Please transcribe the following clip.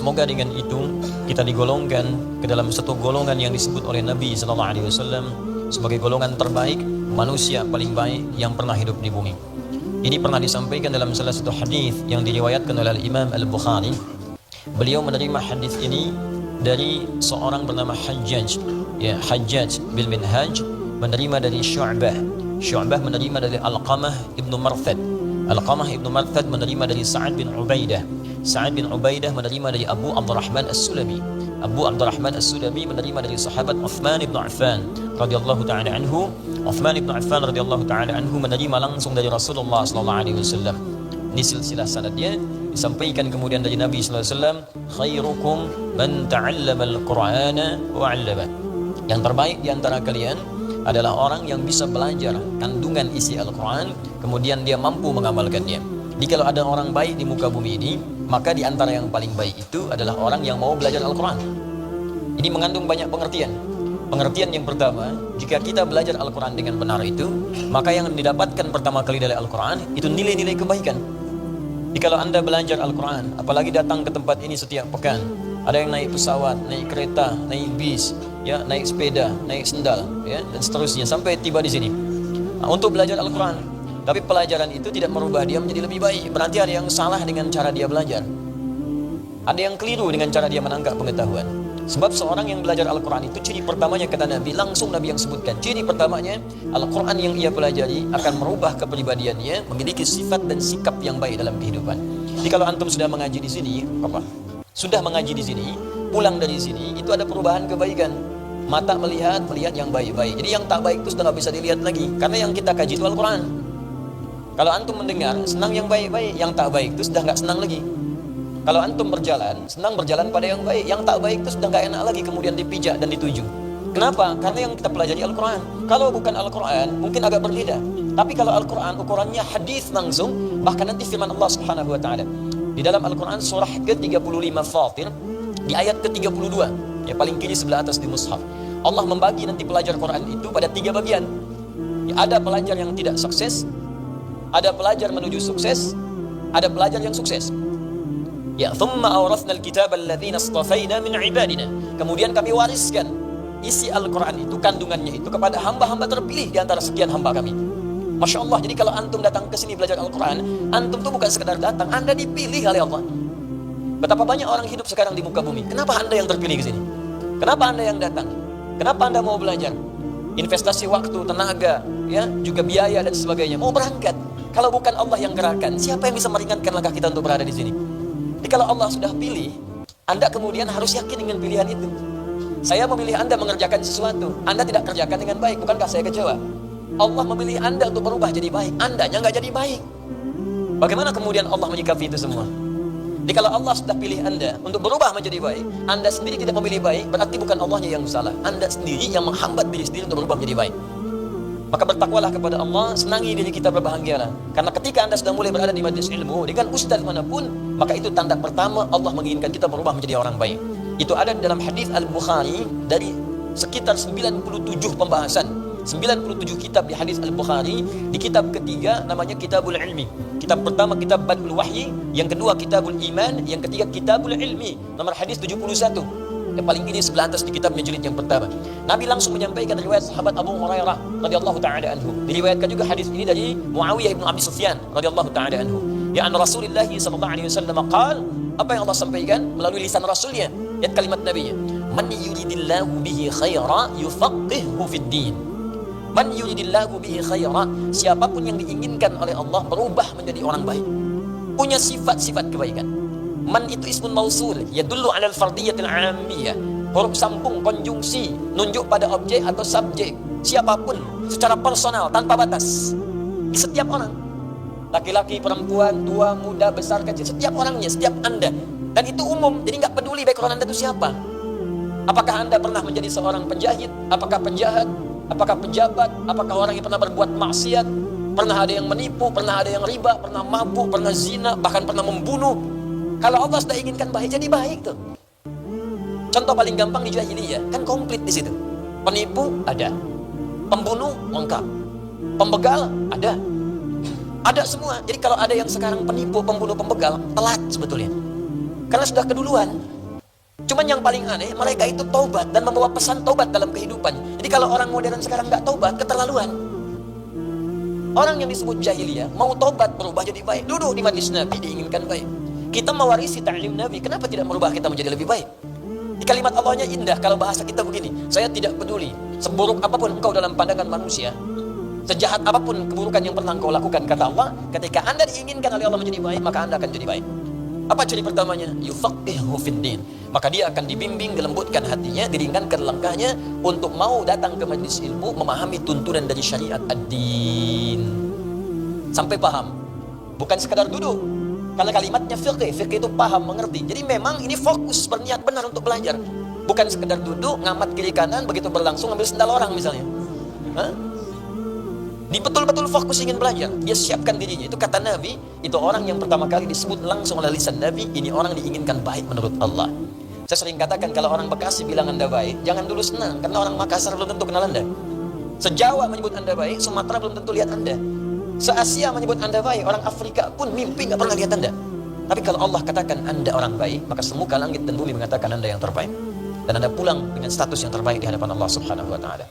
Semoga dengan itu kita digolongkan ke dalam satu golongan yang disebut oleh Nabi SAW sebagai golongan terbaik, manusia paling baik yang pernah hidup di bumi. Ini pernah disampaikan dalam salah satu hadis yang diriwayatkan oleh Imam Al-Bukhari. Beliau menerima hadis ini dari seorang bernama Hajjaj, ya, Hajjaj bil Minhaj, menerima dari Syu'bah. Syu'bah menerima dari Alqamah ibnu Marthad. Alqamah ibnu Marthad menerima dari Sa'ad bin Ubaidah. Sa'ad bin Ubaidah menerima dari Abu Abdurrahman As-Sulami. Abu Abdurrahman As-Sulami menerima dari sahabat Uthman ibn Affan radhiyallahu ta'ala anhu. Uthman ibn Affan radhiyallahu ta'ala anhu menerima langsung dari Rasulullah sallallahu alaihi wasallam. Ini silsilah sanadnya disampaikan kemudian dari Nabi sallallahu alaihi wasallam, khairukum man ta'allama al-Qur'ana wa 'allama. Yang terbaik di antara kalian adalah orang yang bisa belajar kandungan isi Al-Quran, kemudian dia mampu mengamalkannya. Jadi kalau ada orang baik di muka bumi ini, maka di antara yang paling baik itu adalah orang yang mau belajar Al-Quran. Ini mengandung banyak pengertian. Pengertian yang pertama, jika kita belajar Al-Quran dengan benar itu, maka yang didapatkan pertama kali dari Al-Quran itu nilai-nilai kebaikan. Jadi kalau Anda belajar Al-Quran, apalagi datang ke tempat ini setiap pekan, ada yang naik pesawat, naik kereta, naik bis, ya, naik sepeda, naik sendal, ya, dan seterusnya sampai tiba di sini. Nah, untuk belajar Al-Quran, tapi pelajaran itu tidak merubah dia menjadi lebih baik. Berarti ada yang salah dengan cara dia belajar. Ada yang keliru dengan cara dia menangkap pengetahuan. Sebab seorang yang belajar Al-Quran itu ciri pertamanya, kata Nabi, langsung Nabi yang sebutkan, ciri pertamanya Al-Quran yang ia pelajari akan merubah kepribadiannya, memiliki sifat dan sikap yang baik dalam kehidupan. Jadi kalau antum sudah mengaji di sini, sudah mengaji di sini, pulang dari sini, itu ada perubahan kebaikan. Mata melihat yang baik-baik. Jadi yang tak baik itu sudah tidak bisa dilihat lagi, karena yang kita kaji itu Al-Quran. Kalau antum mendengar, senang yang baik-baik, yang tak baik itu sudah nggak senang lagi. Kalau antum berjalan, senang berjalan pada yang baik, yang tak baik itu sudah nggak enak lagi kemudian dipijak dan dituju. Kenapa? Karena yang kita pelajari Al-Quran. Kalau bukan Al-Quran, mungkin agak berbeda. Tapi kalau Al-Quran ukurannya hadis langsung, bahkan nanti firman Allah Subhanahu Wa Taala di dalam Al-Quran surah ke-35 Fatir di ayat ke-32, ya, paling kiri sebelah atas di mushaf, Allah membagi nanti pelajar Quran itu pada 3 bagian. Ya, ada pelajar yang tidak sukses, ada pelajar menuju sukses, ada pelajar yang sukses. Ya, thumma awrathna al-kitaba alladhina istafaina min ibadina. Kemudian kami wariskan isi Al-Quran itu, kandungannya itu kepada hamba-hamba terpilih di antara sekian hamba kami. Masya Allah, jadi kalau antum datang ke sini belajar Al-Quran, antum tuh bukan sekedar datang, Anda dipilih oleh Allah. Betapa banyak orang hidup sekarang di muka bumi. Kenapa Anda yang terpilih ke sini? Kenapa Anda yang datang? Kenapa Anda mau belajar? Investasi waktu, tenaga, ya, juga biaya dan sebagainya. Mau berangkat. Kalau bukan Allah yang gerakan, siapa yang bisa meringankan langkah kita untuk berada di sini? Jadi kalau Allah sudah pilih, Anda kemudian harus yakin dengan pilihan itu. Saya memilih Anda mengerjakan sesuatu, Anda tidak kerjakan dengan baik, bukankah saya kecewa? Allah memilih Anda untuk berubah jadi baik, Andanya nggak jadi baik. Bagaimana kemudian Allah menyikapi itu semua? Jadi kalau Allah sudah pilih Anda untuk berubah menjadi baik, Anda sendiri tidak memilih baik, berarti bukan Allahnya yang salah, Anda sendiri yang menghambat diri sendiri untuk berubah menjadi baik. Maka bertakwalah kepada Allah, senangi diri kita, berbahagialah. Karena ketika Anda sudah mulai berada di majlis ilmu dengan ustaz manapun, maka itu tanda pertama Allah menginginkan kita berubah menjadi orang baik. Itu ada dalam hadis Al-Bukhari dari sekitar 97 pembahasan, 97 kitab di hadis Al-Bukhari. Di kitab ketiga namanya Kitabul Ilmi. Kitab pertama kitab Badul Wahyi, yang kedua Kitabul Iman, yang ketiga Kitabul Ilmi, nomor hadis 71. Yang paling kiri sebelah atas di kitab jilid yang pertama. Nabi langsung menyampaikan riwayat sahabat Abu Hurairah radhiyallahu taala anhu. Diriwayatkan juga hadis ini dari Muawiyah bin Abi Sufyan radhiyallahu taala anhu. Ya an Rasulullah sallallahu alaihi wasallam qaal, apa yang Allah sampaikan melalui lisan Rasulnya, ayat kalimat Nabi, man yuridillahu bihi khaira yufaqihuhu fid din. Man yuridillahu bihi khaira, siapapun yang diinginkan oleh Allah berubah menjadi orang baik, punya sifat-sifat kebaikan. Man itu ismun mausul, yadullu 'alal fardiyatil 'ammiyah. Huruf sambung konjungsi nunjuk pada objek atau subjek. Siapapun secara personal tanpa batas. Di setiap orang. Laki-laki, perempuan, tua, muda, besar, kecil, setiap orangnya, setiap Anda. Dan itu umum, jadi nggak peduli background Anda itu siapa. Apakah Anda pernah menjadi seorang penjahit, apakah penjahat, apakah pejabat, apakah orang yang pernah berbuat maksiat, pernah ada yang menipu, pernah ada yang riba, pernah mabuk, pernah zina, bahkan pernah membunuh. Kalau Allah sudah inginkan baik, jadi baik tuh. Contoh paling gampang di jahiliyah, kan komplit di situ. Penipu ada, pembunuh lengkap, pembegal ada semua. Jadi kalau ada yang sekarang penipu, pembunuh, pembegal, telat sebetulnya. Karena sudah keduluan. Cuman yang paling aneh, mereka itu taubat dan membawa pesan taubat dalam kehidupan. Jadi kalau orang modern sekarang nggak taubat, keterlaluan. Orang yang disebut jahiliyah mau taubat, berubah jadi baik, duduk di majlis Nabi diinginkan baik. Kita mewarisi ta'lim Nabi, kenapa tidak merubah kita menjadi lebih baik? Di kalimat Allahnya indah, kalau bahasa kita begini, saya tidak peduli seburuk apapun engkau dalam pandangan manusia, sejahat apapun keburukan yang pernah engkau lakukan, kata Allah, ketika anda diinginkan oleh Allah menjadi baik, maka anda akan jadi baik. Apa ciri pertamanya? Yufaqihu fiddin. Maka dia akan dibimbing, dilembutkan hatinya, diringankan langkahnya untuk mau datang ke majlis ilmu, memahami tuntunan dari syariat ad-din sampai paham, bukan sekadar duduk. Karena kalimatnya fiqh itu paham, mengerti. Jadi memang ini fokus, berniat benar untuk belajar, bukan sekadar duduk ngamat kiri kanan, begitu berlangsung ambil sendal orang misalnya. Dia betul-betul fokus ingin belajar, dia siapkan dirinya. Itu kata Nabi, itu orang yang pertama kali disebut langsung oleh lisan Nabi, ini orang diinginkan baik menurut Allah. Saya sering katakan, kalau orang Bekasi bilang anda baik, jangan dulu senang, karena orang Makassar belum tentu kenal anda. Se-Jawa menyebut anda baik, Sumatera belum tentu lihat anda. Se-Asia menyebut anda baik, orang Afrika pun mimpi gak pernah lihat anda. Tapi kalau Allah katakan anda orang baik, maka semuka langit dan bumi mengatakan anda yang terbaik. Dan anda pulang dengan status yang terbaik di hadapan Allah Subhanahu wa ta'ala.